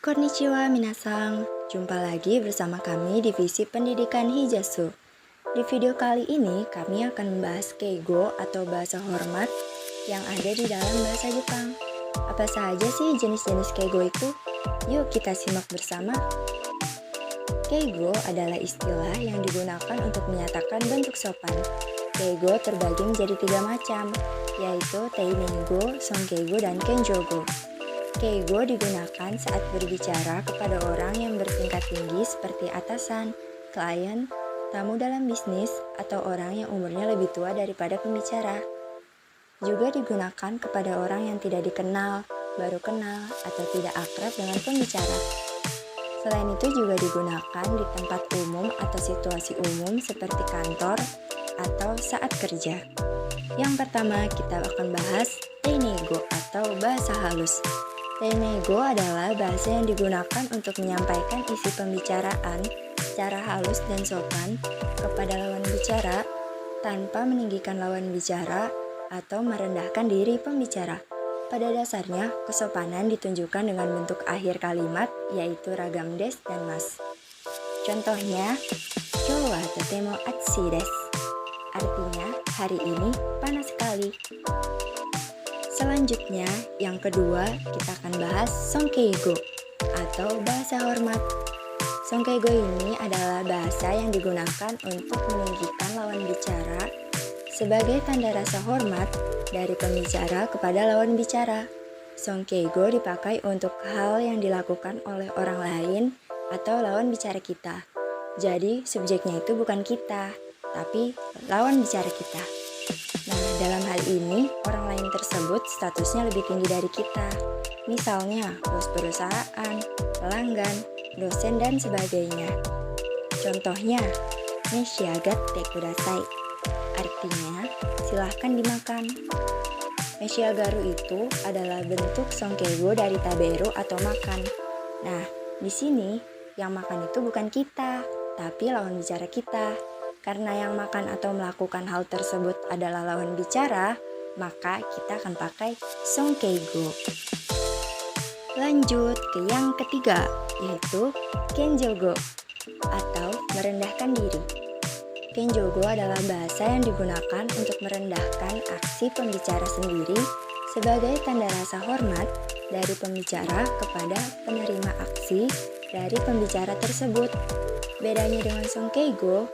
Konnichiwa minasan, jumpa lagi bersama kami Divisi Pendidikan Hijasu. Di video kali ini kami akan membahas keigo atau bahasa hormat yang ada di dalam bahasa Jepang. Apa saja sih jenis-jenis keigo itu? Yuk kita simak bersama. Keigo adalah istilah yang digunakan untuk menyatakan bentuk sopan. Keigo terbagi menjadi 3 macam, yaitu Teinego, Sonkeigo, dan Kenjogo. Keigo digunakan saat berbicara kepada orang yang bertingkat tinggi seperti atasan, klien, tamu dalam bisnis, atau orang yang umurnya lebih tua daripada pembicara. Juga digunakan kepada orang yang tidak dikenal, baru kenal, atau tidak akrab dengan pembicara. Selain itu juga digunakan di tempat umum atau situasi umum seperti kantor atau saat kerja. Yang pertama kita akan bahas Teinego atau bahasa halus. Teinego adalah bahasa yang digunakan untuk menyampaikan isi pembicaraan secara halus dan sopan kepada lawan bicara tanpa meninggikan lawan bicara atau merendahkan diri pembicara. Pada dasarnya, kesopanan ditunjukkan dengan bentuk akhir kalimat yaitu ragam des dan mas. Contohnya, Kyou wa totemo atsushi desu. Artinya, hari ini panas sekali. Selanjutnya, yang kedua, kita akan bahas Sonkeigo atau bahasa hormat. Sonkeigo ini adalah bahasa yang digunakan untuk meninggikan lawan bicara sebagai tanda rasa hormat dari pembicara kepada lawan bicara. Sonkeigo dipakai untuk hal yang dilakukan oleh orang lain atau lawan bicara kita. Jadi, subjeknya itu bukan kita, tapi lawan bicara kita. Nah, dalam hal ini, orang lain tersebut statusnya lebih tinggi dari kita. Misalnya, bos perusahaan, pelanggan, dosen, dan sebagainya. Contohnya, Meshiagatte kudasai. Artinya, silahkan dimakan. Meshiagaru itu adalah bentuk sonkeigo dari taberu atau makan. Nah, di sini yang makan itu bukan kita, tapi lawan bicara kita. Karena yang makan atau melakukan hal tersebut adalah lawan bicara, maka kita akan pakai sonkeigo. Lanjut ke yang ketiga, yaitu kenjogo atau merendahkan diri. Kenjogo adalah bahasa yang digunakan untuk merendahkan aksi pembicara sendiri sebagai tanda rasa hormat dari pembicara kepada penerima aksi dari pembicara tersebut. Bedanya dengan sonkeigo,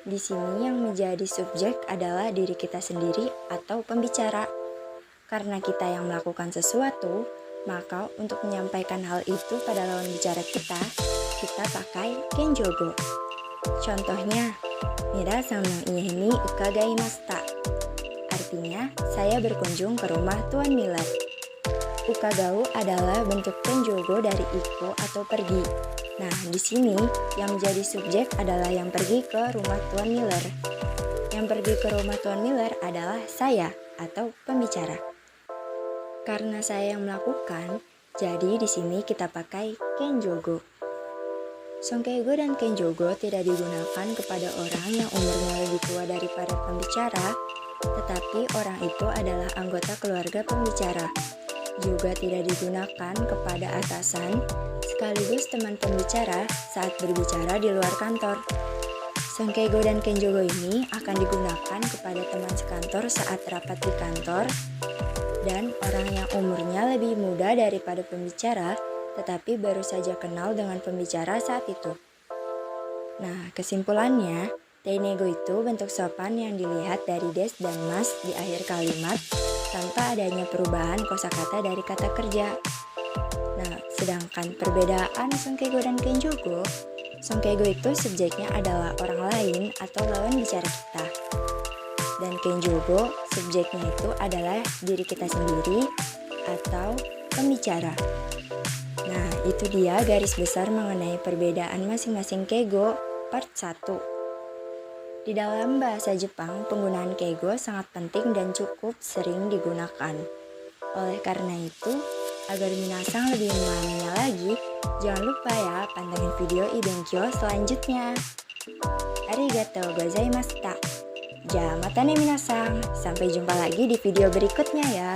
di sini yang menjadi subjek adalah diri kita sendiri atau pembicara. Karena kita yang melakukan sesuatu, maka untuk menyampaikan hal itu pada lawan bicara kita pakai kenjogo. Contohnya, Minasan no ie ni ukagaimashita. Artinya, saya berkunjung ke rumah Tuan Miller. Ukagau adalah bentuk kenjogo dari iko atau pergi. Nah, di sini yang menjadi subjek adalah yang pergi ke rumah Tuan Miller. Yang pergi ke rumah Tuan Miller adalah saya atau pembicara. Karena saya yang melakukan, jadi di sini kita pakai kenjogo. Sonkeigo dan kenjogo tidak digunakan kepada orang yang umurnya lebih tua daripada pembicara, tetapi orang itu adalah anggota keluarga pembicara. Juga tidak digunakan kepada atasan sekaligus teman pembicara saat berbicara di luar kantor. Sonkeigo dan kenjogo ini akan digunakan kepada teman sekantor saat rapat di kantor dan orang yang umurnya lebih muda daripada pembicara tetapi baru saja kenal dengan pembicara saat itu. Nah, kesimpulannya, Teinego itu bentuk sopan yang dilihat dari des dan mas di akhir kalimat tanpa adanya perubahan kosakata dari kata kerja. Nah, sedangkan perbedaan sonkeigo dan kenjogo, sonkeigo itu subjeknya adalah orang lain atau lawan bicara kita. Dan kenjogo, subjeknya itu adalah diri kita sendiri atau pembicara. Nah, itu dia garis besar mengenai perbedaan masing-masing keigo part 1. Di dalam bahasa Jepang, penggunaan keigo sangat penting dan cukup sering digunakan. Oleh karena itu, agar minasan lebih memahaminya lagi, jangan lupa ya pantengin video ibenkyo selanjutnya. Arigatou gozaimashita. Ja, mata ne minasan. Sampai jumpa lagi di video berikutnya ya.